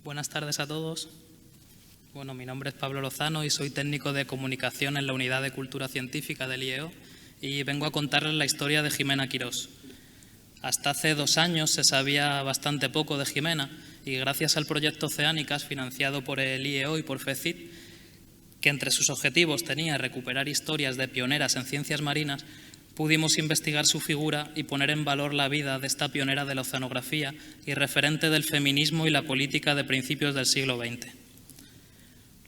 Buenas tardes a todos. Bueno, mi nombre es Pablo Lozano y soy técnico de comunicación en la Unidad de Cultura Científica del IEO y vengo a contarles la historia de Ximena Quirós. Hasta hace 2 años se sabía bastante poco de Ximena y gracias al proyecto Oceánicas, financiado por el IEO y por FECIT, que entre sus objetivos tenía recuperar historias de pioneras en ciencias marinas, pudimos investigar su figura y poner en valor la vida de esta pionera de la oceanografía y referente del feminismo y la política de principios del siglo XX.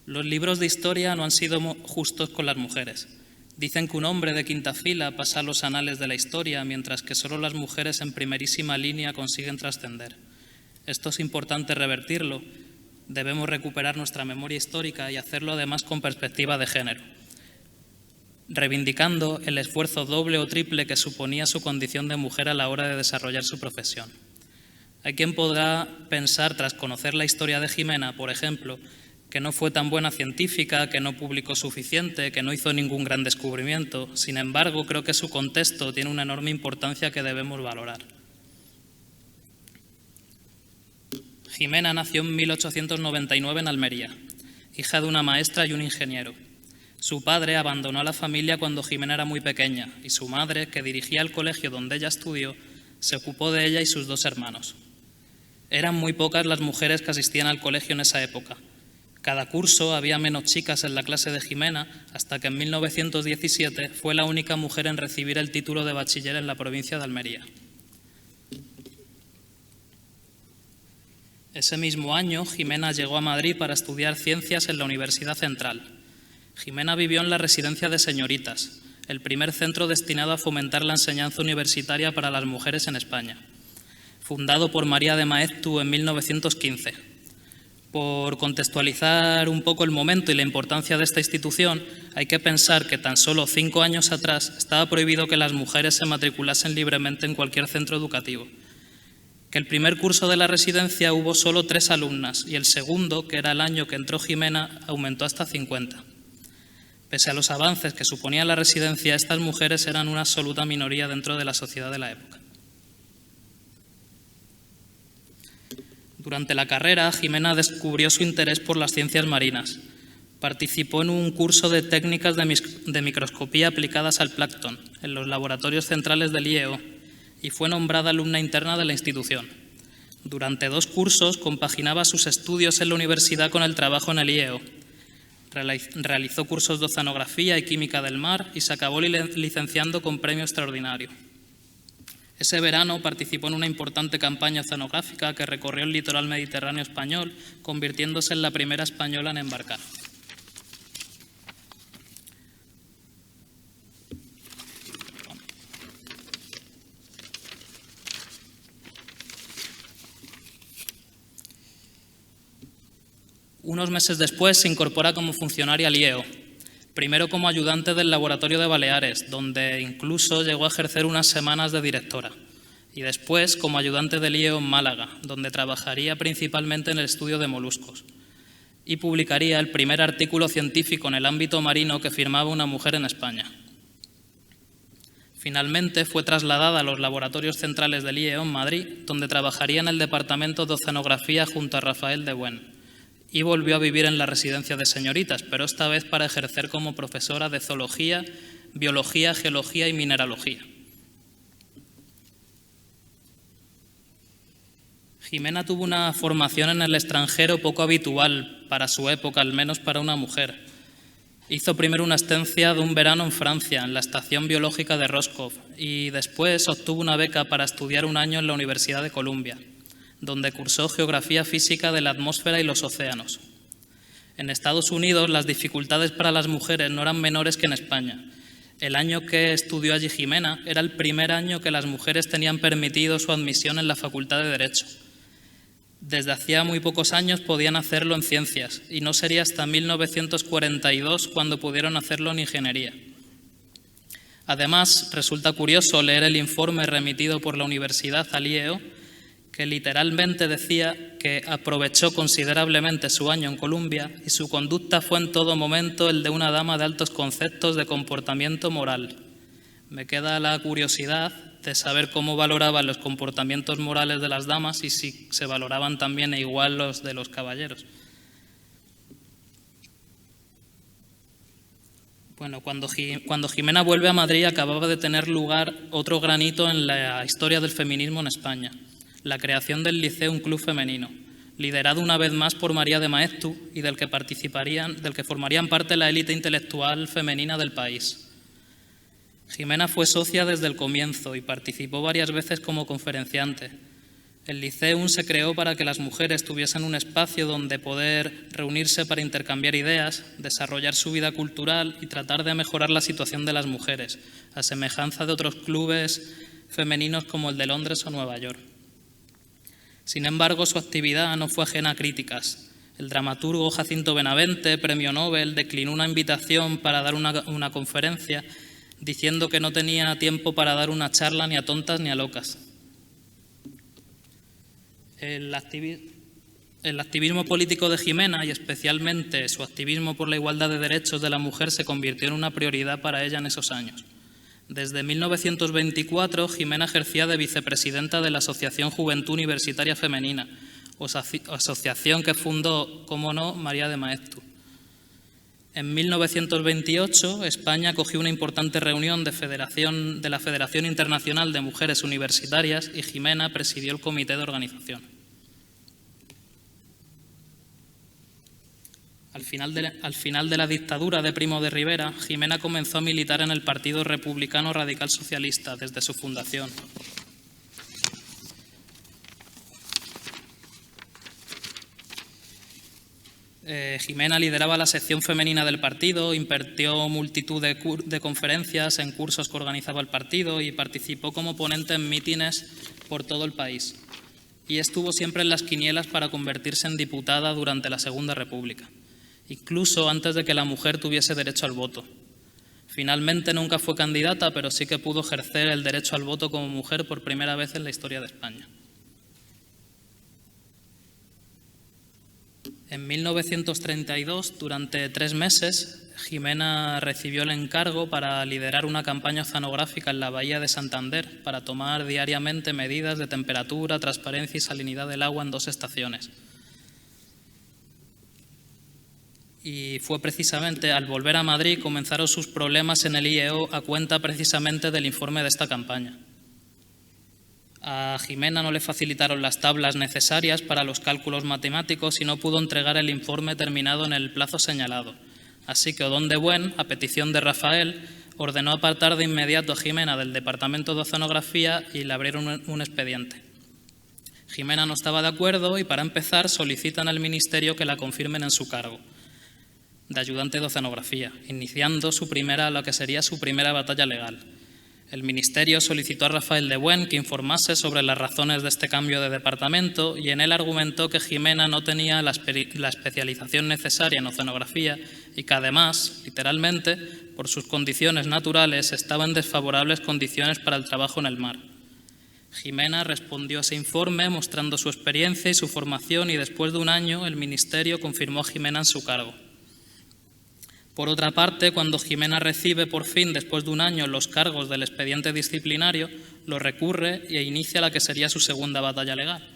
Los libros de historia no han sido justos con las mujeres. Dicen que un hombre de quinta fila pasa a los anales de la historia, mientras que solo las mujeres en primerísima línea consiguen trascender. Esto es importante revertirlo. Debemos recuperar nuestra memoria histórica y hacerlo además con perspectiva de género, reivindicando el esfuerzo doble o triple que suponía su condición de mujer a la hora de desarrollar su profesión. Hay quien podrá pensar, tras conocer la historia de Ximena, por ejemplo, que no fue tan buena científica, que no publicó suficiente, que no hizo ningún gran descubrimiento. Sin embargo, creo que su contexto tiene una enorme importancia que debemos valorar. Ximena nació en 1899 en Almería, hija de una maestra y un ingeniero. Su padre abandonó a la familia cuando Ximena era muy pequeña y su madre, que dirigía el colegio donde ella estudió, se ocupó de ella y sus 2 hermanos. Eran muy pocas las mujeres que asistían al colegio en esa época. Cada curso había menos chicas en la clase de Ximena, hasta que en 1917 fue la única mujer en recibir el título de bachiller en la provincia de Almería. Ese mismo año, Ximena llegó a Madrid para estudiar ciencias en la Universidad Central. Ximena vivió en la Residencia de Señoritas, el primer centro destinado a fomentar la enseñanza universitaria para las mujeres en España, fundado por María de Maeztu en 1915. Por contextualizar un poco el momento y la importancia de esta institución, hay que pensar que tan solo 5 años atrás estaba prohibido que las mujeres se matriculasen libremente en cualquier centro educativo, que el primer curso de la residencia hubo solo 3 alumnas y el segundo, que era el año que entró Ximena, aumentó hasta 50. Pese a los avances que suponía la residencia, estas mujeres eran una absoluta minoría dentro de la sociedad de la época. Durante la carrera, Ximena descubrió su interés por las ciencias marinas. Participó en un curso de técnicas de microscopía aplicadas al plancton en los laboratorios centrales del IEO y fue nombrada alumna interna de la institución. Durante 2 cursos compaginaba sus estudios en la universidad con el trabajo en el IEO. Realizó cursos de oceanografía y química del mar y se acabó licenciando con premio extraordinario. Ese verano participó en una importante campaña oceanográfica que recorrió el litoral mediterráneo español, convirtiéndose en la primera española en embarcar. Unos meses después se incorpora como funcionaria al IEO, primero como ayudante del laboratorio de Baleares, donde incluso llegó a ejercer unas semanas de directora, y después como ayudante del IEO en Málaga, donde trabajaría principalmente en el estudio de moluscos, y publicaría el primer artículo científico en el ámbito marino que firmaba una mujer en España. Finalmente fue trasladada a los laboratorios centrales del IEO en Madrid, donde trabajaría en el departamento de oceanografía junto a Rafael de Buen, y volvió a vivir en la Residencia de Señoritas, pero esta vez para ejercer como profesora de zoología, biología, geología y mineralogía. Ximena tuvo una formación en el extranjero poco habitual para su época, al menos para una mujer. Hizo primero una estancia de un verano en Francia, en la Estación Biológica de Roscoff, y después obtuvo una beca para estudiar 1 año en la Universidad de Columbia, donde cursó Geografía Física de la Atmósfera y los Océanos. En Estados Unidos, las dificultades para las mujeres no eran menores que en España. El año que estudió allí Ximena era el primer año que las mujeres tenían permitido su admisión en la Facultad de Derecho. Desde hacía muy pocos años podían hacerlo en ciencias, y no sería hasta 1942 cuando pudieron hacerlo en ingeniería. Además, resulta curioso leer el informe remitido por la universidad al IEO, que literalmente decía que aprovechó considerablemente su año en Columbia y su conducta fue en todo momento el de una dama de altos conceptos de comportamiento moral. Me queda la curiosidad de saber cómo valoraban los comportamientos morales de las damas y si se valoraban también igual los de los caballeros. Bueno, cuando Jimena vuelve a Madrid acababa de tener lugar otro gran hito en la historia del feminismo en España, la creación del Liceo, un club femenino, liderado una vez más por María de Maeztu y del que formarían parte la élite intelectual femenina del país. Jimena fue socia desde el comienzo y participó varias veces como conferenciante. El Liceum se creó para que las mujeres tuviesen un espacio donde poder reunirse para intercambiar ideas, desarrollar su vida cultural y tratar de mejorar la situación de las mujeres, a semejanza de otros clubes femeninos como el de Londres o Nueva York. Sin embargo, su actividad no fue ajena a críticas. El dramaturgo Jacinto Benavente, premio Nobel, declinó una invitación para dar una conferencia diciendo que no tenía tiempo para dar una charla ni a tontas ni a locas. El activismo político de Jimena y especialmente su activismo por la igualdad de derechos de la mujer se convirtió en una prioridad para ella en esos años. Desde 1924, Jimena ejercía de vicepresidenta de la Asociación Juventud Universitaria Femenina, asociación que fundó, como no, María de Maeztu. En 1928, España acogió una importante reunión de la Federación Internacional de Mujeres Universitarias y Jimena presidió el comité de organización. Al final de la dictadura de Primo de Rivera, Jimena comenzó a militar en el Partido Republicano Radical Socialista desde su fundación. Jimena lideraba la sección femenina del partido, impartió multitud de conferencias en cursos que organizaba el partido y participó como ponente en mítines por todo el país. Y estuvo siempre en las quinielas para convertirse en diputada durante la Segunda República, incluso antes de que la mujer tuviese derecho al voto. Finalmente nunca fue candidata, pero sí que pudo ejercer el derecho al voto como mujer por primera vez en la historia de España. En 1932, durante 3 meses, Jimena recibió el encargo para liderar una campaña oceanográfica en la bahía de Santander para tomar diariamente medidas de temperatura, transparencia y salinidad del agua en 2 estaciones. Y fue precisamente al volver a Madrid comenzaron sus problemas en el IEO a cuenta precisamente del informe de esta campaña. A Jimena no le facilitaron las tablas necesarias para los cálculos matemáticos y no pudo entregar el informe terminado en el plazo señalado. Así que Odón de Buen, a petición de Rafael, ordenó apartar de inmediato a Jimena del Departamento de Oceanografía y le abrieron un expediente. Jimena no estaba de acuerdo y, para empezar, solicitan al Ministerio que la confirmen en su cargo de ayudante de oceanografía, iniciando lo que sería su primera batalla legal. El Ministerio solicitó a Rafael de Buen que informase sobre las razones de este cambio de departamento y en él argumentó que Jimena no tenía la especialización necesaria en oceanografía y que además, literalmente, por sus condiciones naturales, estaba en desfavorables condiciones para el trabajo en el mar. Jimena respondió a ese informe mostrando su experiencia y su formación y después de 1 año el Ministerio confirmó a Jimena en su cargo. Por otra parte, cuando Jimena recibe por fin, después de 1 año, los cargos del expediente disciplinario, lo recurre e inicia la que sería su segunda batalla legal.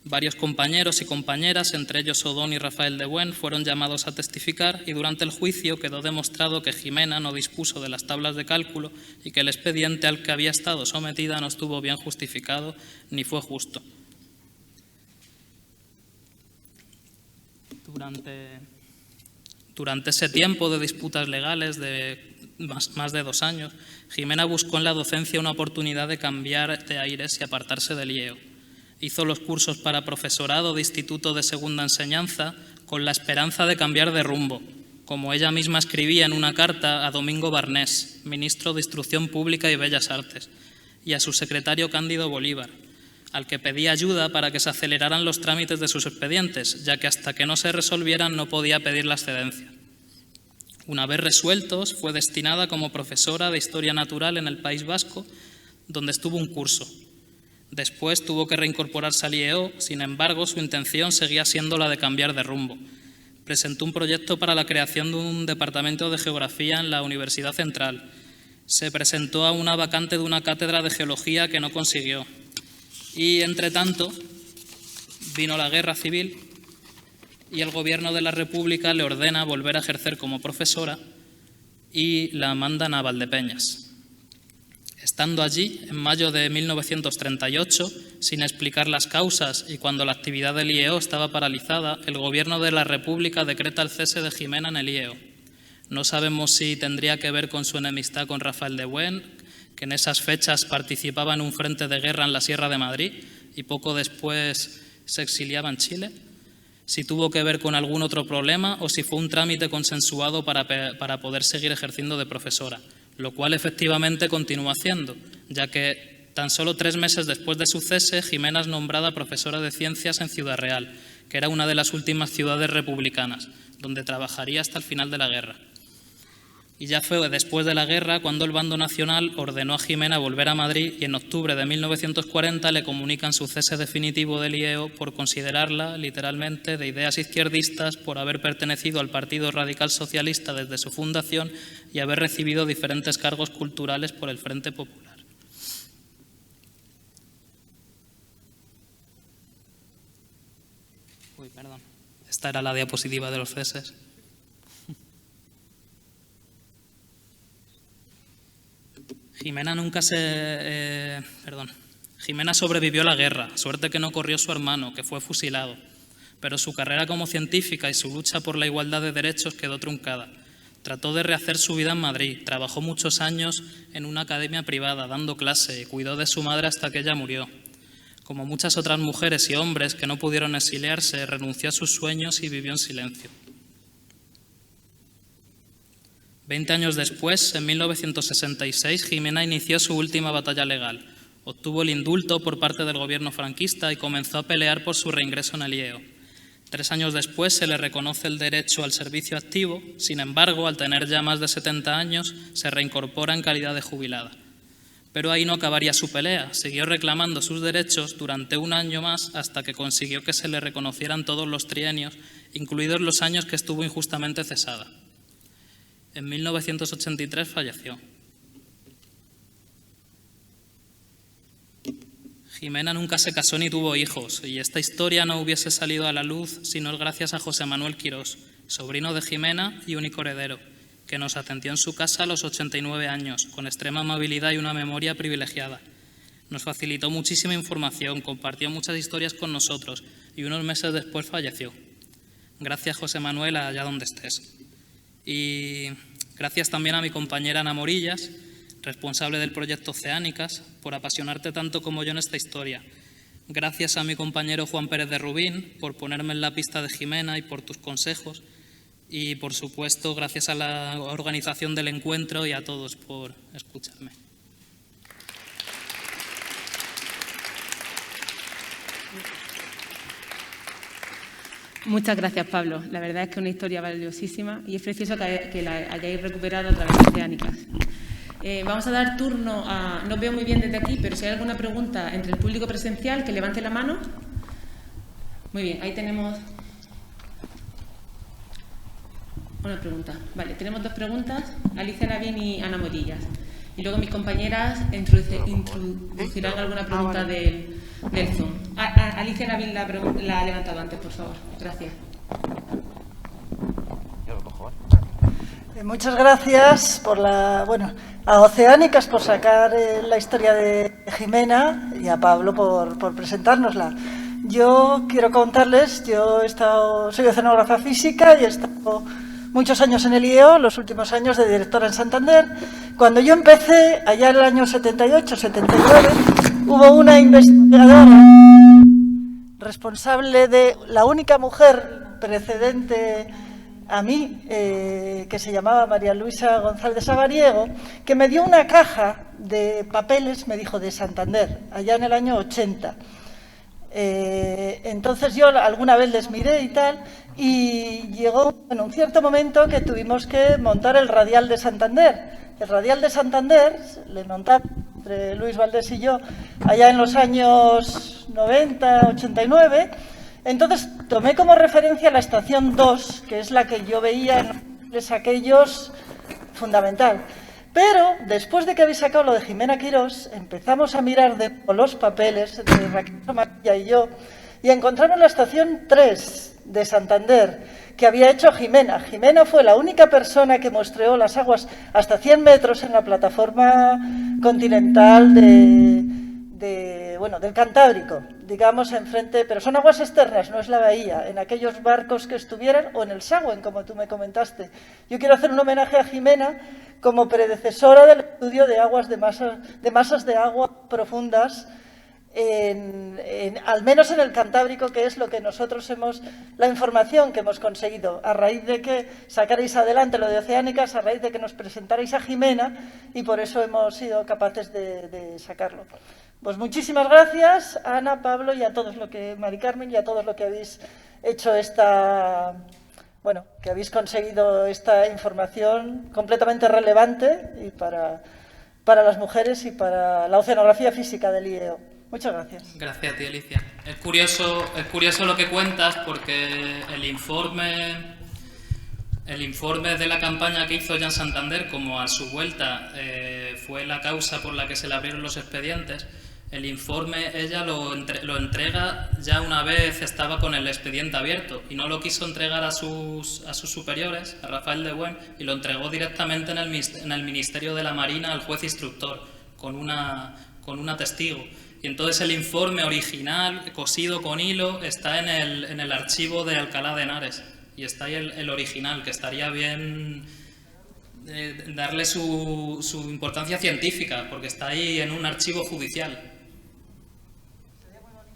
Varios compañeros y compañeras, entre ellos Odón y Rafael de Buen, fueron llamados a testificar y durante el juicio quedó demostrado que Jimena no dispuso de las tablas de cálculo y que el expediente al que había estado sometida no estuvo bien justificado ni fue justo. Durante ese tiempo de disputas legales de más de 2 años, Jimena buscó en la docencia una oportunidad de cambiar de aires y apartarse del IEO. Hizo los cursos para profesorado de instituto de segunda enseñanza con la esperanza de cambiar de rumbo, como ella misma escribía en una carta a Domingo Barnés, ministro de Instrucción Pública y Bellas Artes, y a su secretario Cándido Bolívar, al que pedía ayuda para que se aceleraran los trámites de sus expedientes, ya que hasta que no se resolvieran no podía pedir la excedencia. Una vez resueltos, fue destinada como profesora de Historia Natural en el País Vasco, donde estuvo un curso. Después tuvo que reincorporarse al IEO, sin embargo, su intención seguía siendo la de cambiar de rumbo. Presentó un proyecto para la creación de un departamento de Geografía en la Universidad Central Se presentó a una vacante de una cátedra de geología que no consiguió. Y, entre tanto, vino la guerra civil y el Gobierno de la República le ordena volver a ejercer como profesora y la mandan a Valdepeñas. Estando allí, en mayo de 1938, sin explicar las causas y cuando la actividad del IEO estaba paralizada, el Gobierno de la República decreta el cese de Jimena en el IEO. No sabemos si tendría que ver con su enemistad con Rafael de Buen, que en esas fechas participaba en un frente de guerra en la Sierra de Madrid y poco después se exiliaba en Chile, si tuvo que ver con algún otro problema o si fue un trámite consensuado para poder seguir ejerciendo de profesora, lo cual efectivamente continúa haciendo, ya que tan solo 3 meses después de su cese, Jimena es nombrada profesora de Ciencias en Ciudad Real, que era una de las últimas ciudades republicanas, donde trabajaría hasta el final de la guerra. Y ya fue después de la guerra cuando el bando nacional ordenó a Jimena volver a Madrid y en octubre de 1940 le comunican su cese definitivo del IEO por considerarla, literalmente, de ideas izquierdistas, por haber pertenecido al Partido Radical Socialista desde su fundación y haber recibido diferentes cargos culturales por el Frente Popular. Perdón. Esta era la diapositiva de los ceses. Jimena sobrevivió a la guerra, suerte que no corrió su hermano, que fue fusilado, pero su carrera como científica y su lucha por la igualdad de derechos quedó truncada. Trató de rehacer su vida en Madrid, trabajó muchos años en una academia privada dando clase y cuidó de su madre hasta que ella murió. Como muchas otras mujeres y hombres que no pudieron exiliarse, renunció a sus sueños y vivió en silencio. 20 años después, en 1966, Jimena inició su última batalla legal. Obtuvo el indulto por parte del gobierno franquista y comenzó a pelear por su reingreso en el IEO. 3 años después se le reconoce el derecho al servicio activo, sin embargo, al tener ya más de 70 años, se reincorpora en calidad de jubilada. Pero ahí no acabaría su pelea, siguió reclamando sus derechos durante 1 año más hasta que consiguió que se le reconocieran todos los trienios, incluidos los años que estuvo injustamente cesada. En 1983 falleció. Jimena nunca se casó ni tuvo hijos, y esta historia no hubiese salido a la luz sino gracias a José Manuel Quirós, sobrino de Jimena y único heredero, que nos atendió en su casa a los 89 años, con extrema amabilidad y una memoria privilegiada. Nos facilitó muchísima información, compartió muchas historias con nosotros y unos meses después falleció. Gracias, José Manuel, allá donde estés. Y gracias también a mi compañera Ana Morillas, responsable del proyecto Oceánicas, por apasionarte tanto como yo en esta historia. Gracias a mi compañero Juan Pérez de Rubín por ponerme en la pista de Jimena y por tus consejos. Y, por supuesto, gracias a la organización del encuentro y a todos por escucharme. Muchas gracias, Pablo. La verdad es que es una historia valiosísima y es precioso que la hayáis recuperado a través de Oceánicas. Vamos a dar turno a... No veo muy bien desde aquí, pero si hay alguna pregunta entre el público presencial, que levante la mano. Muy bien, ahí tenemos una pregunta. Vale, tenemos 2 preguntas, Alicia Lavín y Ana Morillas. Y luego mis compañeras introducirán alguna pregunta del Zoom. Alicia Lavín la ha levantado antes, por favor. Gracias. Muchas gracias a Oceánicas por sacar la historia de Jimena y a Pablo por presentárnosla. Yo quiero contarles, soy oceanógrafa física y he estado muchos años en el IEO, los últimos años de directora en Santander. Cuando yo empecé, allá en el año 78-79, hubo una investigadora responsable de la única mujer precedente a mí, que se llamaba María Luisa González de Sabariego, que me dio una caja de papeles, me dijo, de Santander, allá en el año 80. Entonces yo alguna vez les miré y tal, y llegó en un cierto momento que tuvimos que montar el radial de Santander. El radial de Santander le montamos entre Luis Valdés y yo allá en los años 90, 89. Entonces tomé como referencia la estación 2, que es la que yo veía en aquellos fundamental. Pero después de que habéis sacado lo de Jimena Quirós, empezamos a mirar de los papeles de Raquel Somavilla y yo y encontramos la estación 3 de Santander que había hecho Jimena. Jimena fue la única persona que muestreó las aguas hasta 100 metros en la plataforma continental del Cantábrico, digamos, enfrente, pero son aguas externas, no es la bahía, en aquellos barcos que estuvieran, o en el Sagüen, como tú me comentaste. Yo quiero hacer un homenaje a Jimena como predecesora del estudio de aguas de masas de agua profundas, al menos en el Cantábrico, que es lo que nosotros la información que hemos conseguido, a raíz de que sacarais adelante lo de Oceánicas, a raíz de que nos presentarais a Jimena, y por eso hemos sido capaces de sacarlo. Pues muchísimas gracias, Ana, Pablo, y a todos Mari Carmen, y a todos los que habéis hecho que habéis conseguido esta información completamente relevante y para las mujeres y para la oceanografía física del IEO. Muchas gracias. Gracias a ti, Alicia. Es curioso lo que cuentas, porque el informe de la campaña que hizo Jan Santander, como a su vuelta fue la causa por la que se le abrieron los expedientes, el informe ella lo entrega ya una vez estaba con el expediente abierto, y no lo quiso entregar a sus superiores, a Rafael de Buen, y lo entregó directamente en el Ministerio de la Marina al juez instructor, con una testigo. Y entonces el informe original, cosido con hilo, está en el archivo de Alcalá de Henares. Y está ahí el original, que estaría bien darle su importancia científica, porque está ahí en un archivo judicial.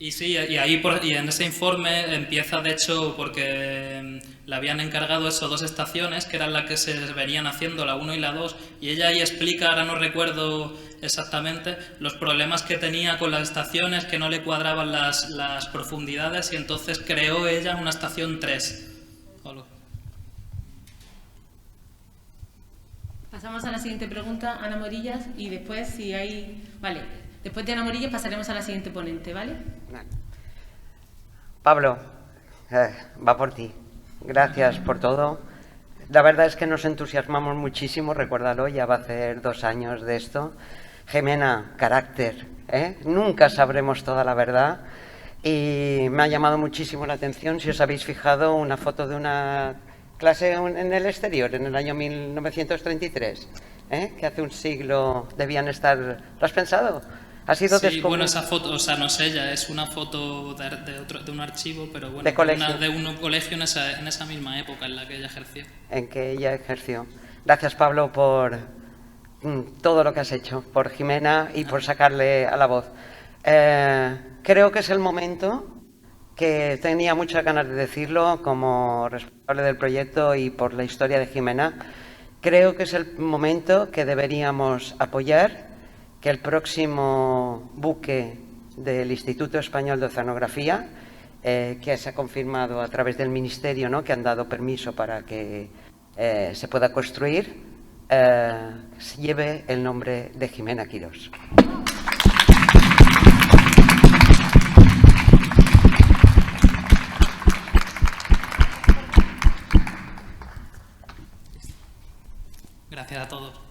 Y sí, y en ese informe empieza, de hecho, porque le habían encargado eso 2 estaciones, que eran las que se venían haciendo, la 1 y la 2, y ella ahí explica, ahora no recuerdo exactamente, los problemas que tenía con las estaciones, que no le cuadraban las profundidades, y entonces creó ella una estación 3. Pasamos a la siguiente pregunta, Ana Morillas, y después, si hay... Vale, después de Ana Morillas pasaremos a la siguiente ponente, ¿vale? Pablo, va por ti. Gracias por todo. La verdad es que nos entusiasmamos muchísimo, recuérdalo, ya va a hacer 2 años de esto. Gemena, carácter, nunca sabremos toda la verdad. Y me ha llamado muchísimo la atención, si os habéis fijado, una foto de una clase en el exterior, en el año 1933, que hace un siglo debían estar... ¿Lo has pensado? Ha sido sí, bueno, esa foto, o sea, no es ella, es una foto de un archivo, pero bueno, de un colegio en esa misma época en la que ella ejerció. En que ella ejerció. Gracias, Pablo, por todo lo que has hecho, por Jimena y por sacarle a la voz. Creo que es el momento, que tenía muchas ganas de decirlo como responsable del proyecto y por la historia de Jimena, creo que es el momento que deberíamos apoyar que el próximo buque del Instituto Español de Oceanografía, que se ha confirmado a través del Ministerio, ¿no?, que han dado permiso para que se pueda construir, lleve el nombre de Jimena Quirós. Gracias a todos.